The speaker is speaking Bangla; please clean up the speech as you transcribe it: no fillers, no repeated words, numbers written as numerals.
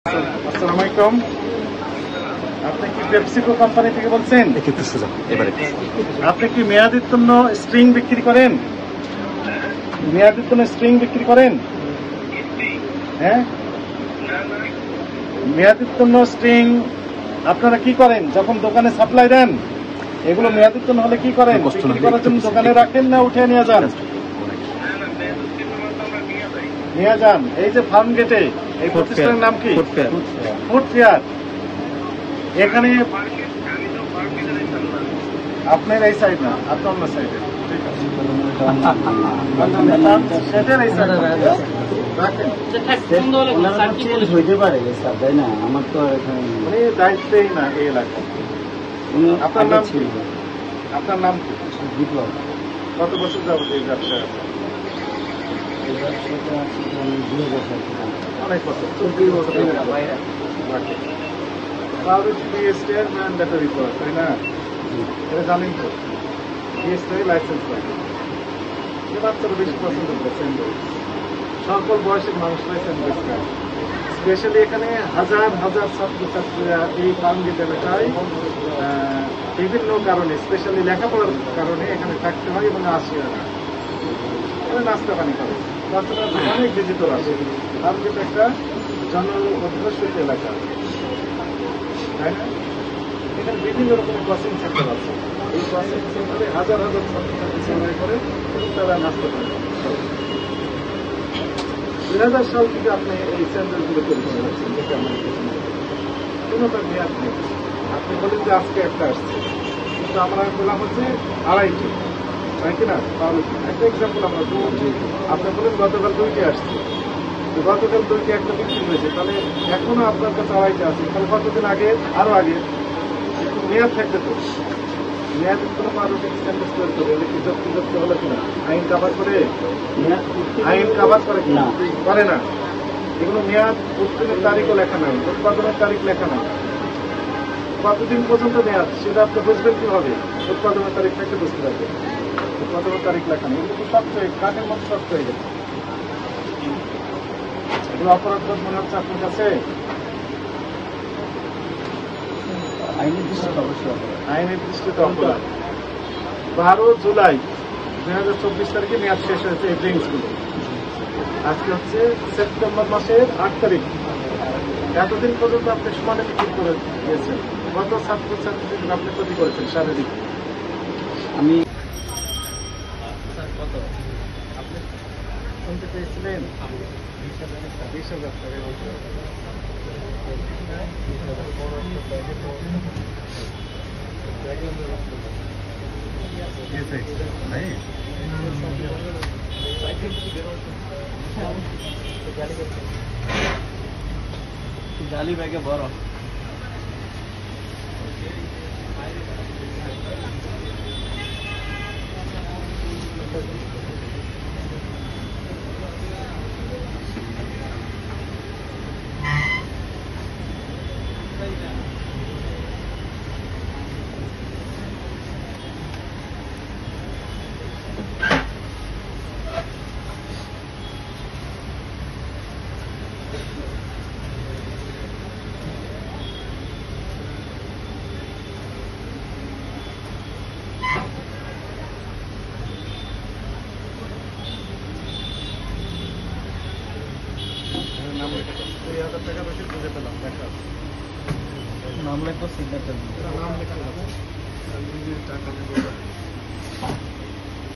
আসসালামু আলাইকুম। আপনি কি পেপসিকো কোম্পানি থেকে বলছেন? একটু সোজা এবারে। আপনি কি মেয়াদোত্তীর্ণ স্ট্রিং বিক্রি করেন? মেয়াদোত্তীর্ণ স্ট্রিং বিক্রি করেন? হ্যাঁ, মেয়াদোত্তীর্ণ স্ট্রিং আপনারা কি করেন যখন দোকানে সাপ্লাই দেন? এগুলো মেয়াদোত্তীর্ণ হলে কি করেন? বিক্রি করার জন্য দোকানে রাখেন না উঠে নিয়ে যান? নিয়ে যান। এই যে ফার্ম গেটে এই প্রতিষ্ঠানের নাম কি? Food fair. এখানে আপনার এই সাইড না, আপনার অন্য সাইডে। ঠিক আছে, সেটার এই সাইড রাখেন। হইতে পারে স্যার, তাই না? আমার তো উনি দায়িত্বেই না এই এলাকা। আপনার নাম কি? আপনার নাম কি? বিপ্লব। কত বছর যাবত এই ব্যবসায় আছে? অনেক বছর, 40 বছর। ম্যান্ডেটরি করা, তাই না? এটা জানেন তো, বিএসটিআই লাইসেন্স লাগে। যে বাচ্চারা বেশি পছন্দ করে স্যান্ডউইচ, সকল বয়সের মানুষরাই স্যান্ডউইচ খায়। স্পেশালি এখানে হাজার হাজার ছাত্রছাত্রীরা এই ফার্মগেট এলাকায় বিভিন্ন কারণে, স্পেশালি লেখাপড়ার কারণে এখানে থাকতে হয় এবং আসে এখানে নাস্তা পানি করে। তাছাড়া অনেক ভিজিটর আসে। ফার্মগেট একটা জনঅধ্যুষিত এলাকা, তাই না? এখানে বিভিন্ন রকমের কোচিং সেন্টার আছে। এই কোচিং সেন্টারে হাজার হাজার ছাত্রছাত্রী সময় করে এবং তারা নাস্তা করে। 2000 সাল থেকে আপনি এই সেন্টারগুলো তৈরি করে রাখছেন, যেটা আমাদের কোনোটার মেয়াদ নেই। আপনি বলেন যে আজকে একটা আসছে, কিন্তু আমরা বললাম হচ্ছে 2.5টি, তাই কিনা? তাহলে একটা এক্সাম্পল আমরা আপনি বলেন গতকাল 2টি আসছে, গতকাল 2টি একটা বিক্রি হয়েছে, তাহলে এখনো আপনার কাছে 2.5টি আছে। তাহলে কতদিন আগে, আরো আগে একটু মেয়াদ থাকবে তো। মেয়াদ কোনো মানুষ এক্সটেন্ড করে এলে কি যুক্তি হলো কিনা? আইন কাভার করে? আইন কাভার করে কিনা? করে না। এগুলো মেয়াদ উত্তীর্ণের তারিখও লেখা নাই, উৎপাদনের তারিখ লেখা নাই। কতদিন পর্যন্ত মেয়াদ সেটা আপনি বুঝবেন কিভাবে? উৎপাদনের তারিখ থেকে বুঝতে পারবেন। উৎপাদনের তারিখ লেখা নেই, এগুলো শক্ত হয়ে কাঠের মতো শক্ত হয়ে গেছে। এগুলো অপরাধ মনে হচ্ছে আপনার কাছে? আইনের দৃষ্টিতে অবশ্যই আইনের দৃষ্টিতে অপরাধ। 12 জুলাই 2024 তারিখে মেয়াদ শেষ হয়েছে এই ড্রিঙ্কসগুলো। আজকে হচ্ছে সেপ্টেম্বর মাসের 8 তারিখ। এতদিন পর্যন্ত আপনি সমানে বিক্রি করে দিয়েছেন। কত ছাত্রছাত্রীদের আপনি ক্ষতি করেছেন শারীরিক? আমি কত আপনি শুনতে পেয়েছিলেন? 20,000 টাকা। জালি ব্যাগে বড় নাম লেখা 2,000 টাকা বেশি বুঝে পেলাম। নাম লেখা সিগনেচার নাম লেখা টাকা